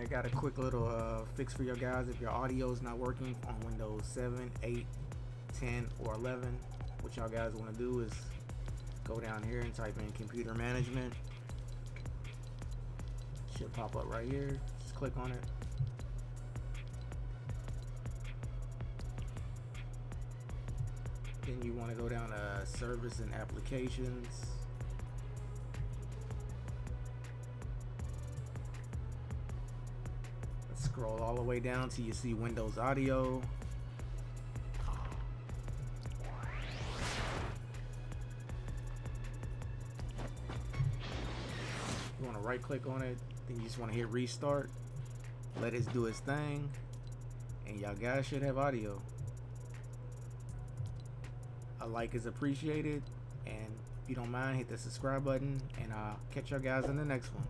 I got a quick little fix for your guys. If your audio is not working on Windows 7, 8, 10, or 11, what y'all guys want to do is go down here and type in computer management. Should pop up right here. Just click on it. Then you want to go down to service and applications. Scroll all the way down till you see Windows Audio. You want to right click on it, then you just want to hit restart. Let it do its thing, and y'all guys should have audio. A like is appreciated, and if you don't mind, hit the subscribe button, and I'll catch y'all guys in the next one.